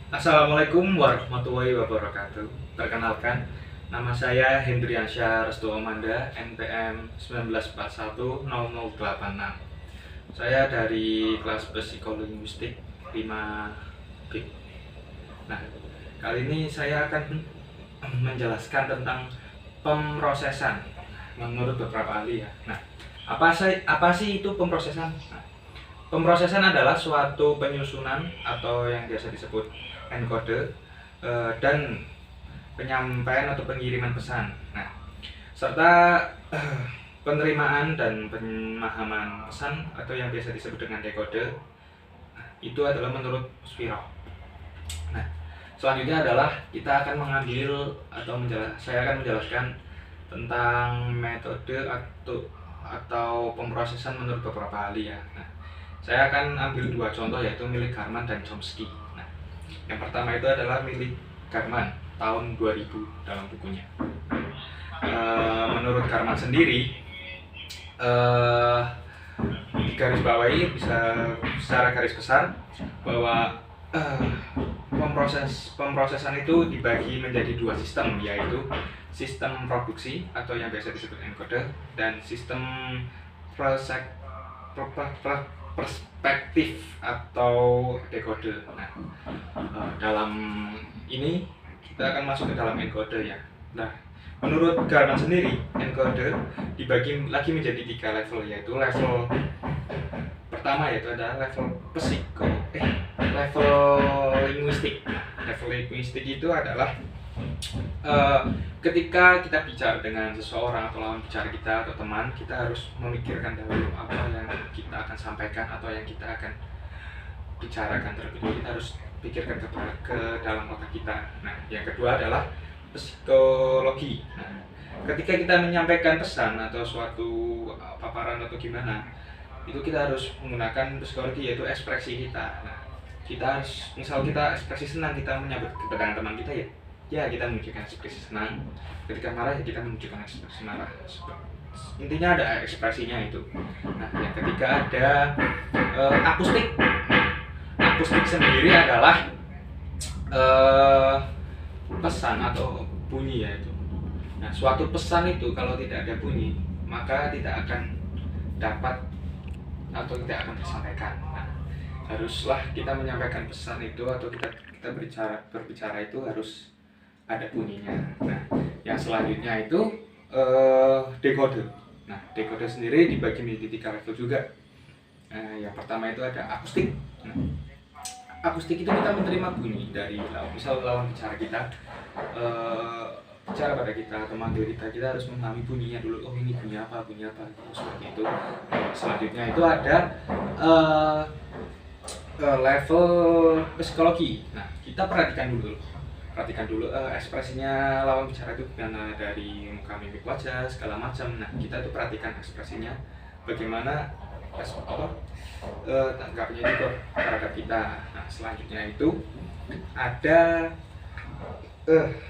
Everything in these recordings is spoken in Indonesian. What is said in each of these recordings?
Assalamualaikum warahmatullahi wabarakatuh. Perkenalkan, nama saya Hendriansyah Restu Amanda, NPM 194100086. Saya dari kelas Psikolinguistik 5B. Nah, kali ini saya akan menjelaskan tentang pemrosesan menurut beberapa ahli ya. Nah, apa sih itu pemrosesan? Nah, pemrosesan adalah suatu penyusunan atau yang biasa disebut enkode dan penyampaian atau pengiriman pesan. Nah, serta penerimaan dan pemahaman pesan atau yang biasa disebut dengan dekode. Nah, itu adalah menurut Spiro. Nah, selanjutnya adalah kita akan mengambil atau saya akan menjelaskan tentang metode atau pemrosesan menurut beberapa ahli ya. Nah, saya akan ambil dua contoh yaitu milik Garman dan Chomsky. Nah, yang pertama itu adalah milik Garman tahun 2000 dalam bukunya. Menurut Garman sendiri, garis bawahi bisa secara garis besar bahwa pemrosesan itu dibagi menjadi dua sistem, yaitu sistem produksi atau yang biasa disebut encoder dan sistem perspektif atau decoder. Nah, dalam ini kita akan masuk ke dalam encoder ya. Nah, menurut Garman sendiri, encoder dibagi lagi menjadi tiga level, yaitu level pertama yaitu adalah level level linguistik. Level linguistik itu adalah ketika kita bicara dengan seseorang atau lawan bicara kita atau teman, kita harus memikirkan dahulu apa yang kita akan sampaikan atau yang kita akan bicarakan terlebih dahulu. Kita harus pikirkan ke dalam otak kita. Nah, yang kedua adalah psikologi. Nah, ketika kita menyampaikan pesan atau suatu paparan atau gimana, itu kita harus menggunakan psikologi, yaitu ekspresi kita. Nah, kita harus, misal kita ekspresi senang, kita menyambut kedatangan teman kita ya kita menunjukkan ekspresi senang. Ketika marah ya kita menunjukkan ekspresi marah. Intinya ada ekspresinya itu. Nah, yang ketiga ada akustik. Akustik sendiri adalah pesan atau bunyi ya itu. Nah, suatu pesan itu kalau tidak ada bunyi maka tidak akan dapat atau tidak akan tersampaikan. Nah, haruslah kita menyampaikan pesan itu atau kita berbicara itu harus ada bunyinya. Nah, yang selanjutnya itu dekode. Nah, dekode sendiri dibagi menjadi tiga level juga. Yang pertama itu ada akustik. Nah, akustik itu kita menerima bunyi dari misal lawan bicara kita bicara pada kita atau manggil kita harus memahami bunyinya dulu. Oh, ini bunyi apa seperti itu. Selanjutnya itu ada level psikologi. Nah, kita perhatikan dulu ekspresinya lawan bicara itu karena dari muka mimik wajah segala macam. Nah, kita tuh perhatikan ekspresinya bagaimana tanggapnya itu terhadap kita. Nah, selanjutnya itu ada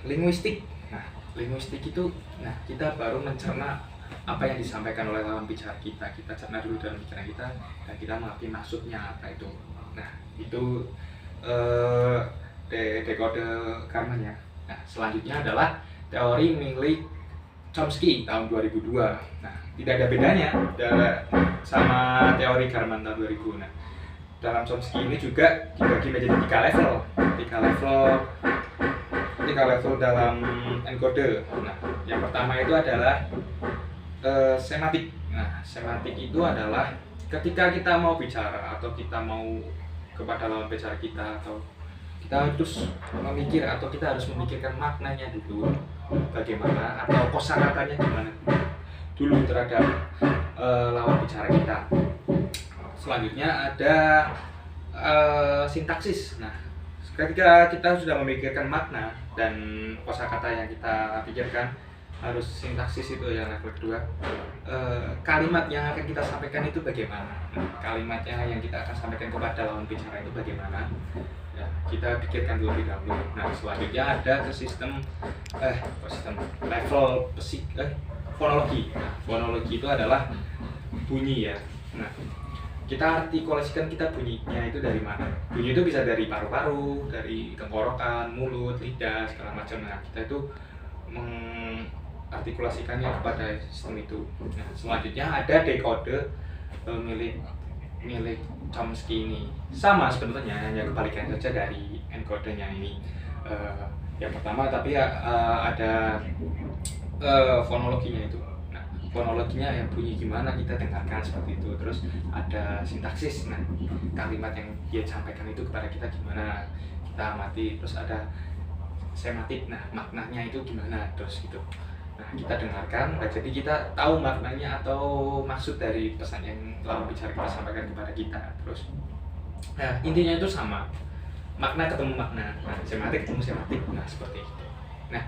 linguistik. Nah, linguistik itu kita baru mencerna apa yang disampaikan oleh lawan bicara kita. Kita cerna dulu dalam bicara kita dan kita mengerti maksudnya apa itu. Nah, itu dekode Garman ya. Nah, selanjutnya adalah teori milik Chomsky tahun 2002. Nah, tidak ada bedanya sama teori Garman tahun 2000. Nah, dalam Chomsky ini juga dibagi menjadi tiga level dalam encoder. Nah, yang pertama itu adalah semantik. Nah, semantik itu adalah ketika kita mau bicara atau kita mau kepada lawan bicara kita, atau kita harus memikirkan maknanya dulu bagaimana, atau kosakatanya gimana dulu terhadap lawan bicara kita. Selanjutnya ada sintaksis. Nah, ketika kita sudah memikirkan makna dan kosakata yang kita pikirkan, harus sintaksis itu yang level kedua. Kalimat yang akan kita sampaikan itu bagaimana? Kalimatnya yang kita akan sampaikan kepada lawan bicara itu bagaimana? Ya, kita pikirkan dulu dahulu. Nah, selanjutnya ada ke sistem level fonologi. Nah, fonologi itu adalah bunyi ya. Nah, kita artikulasikan kita bunyinya itu dari mana. Bunyi itu bisa dari paru-paru, dari tenggorokan, mulut, lidah, segala macam. Nah, kita itu mengartikulasikannya kepada sistem itu. Nah, selanjutnya ada dekode milik Chomsky ini. Sama sebenarnya, hanya kebalikan saja dari encodenya ini. Yang pertama tapi ada fonologinya itu. Nah, fonologinya yang bunyi gimana kita dengarkan seperti itu. Terus ada sintaksis. Nah, kalimat yang dia sampaikan itu kepada kita gimana kita amati. Terus ada semantik. Nah, maknanya itu gimana terus gitu. Nah, kita dengarkan. Nah, jadi kita tahu maknanya atau maksud dari pesan yang lawan bicara kita sampaikan kepada kita. Terus nah, intinya itu sama. Makna ketemu makna. Nah, semantik ketemu semantik. Nah, seperti itu. Nah,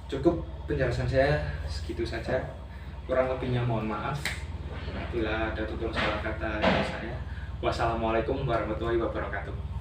cukup penjelasan saya segitu saja. Kurang lebihnya mohon maaf bila ada tutur salah kata dari saya. Wassalamualaikum warahmatullahi wabarakatuh.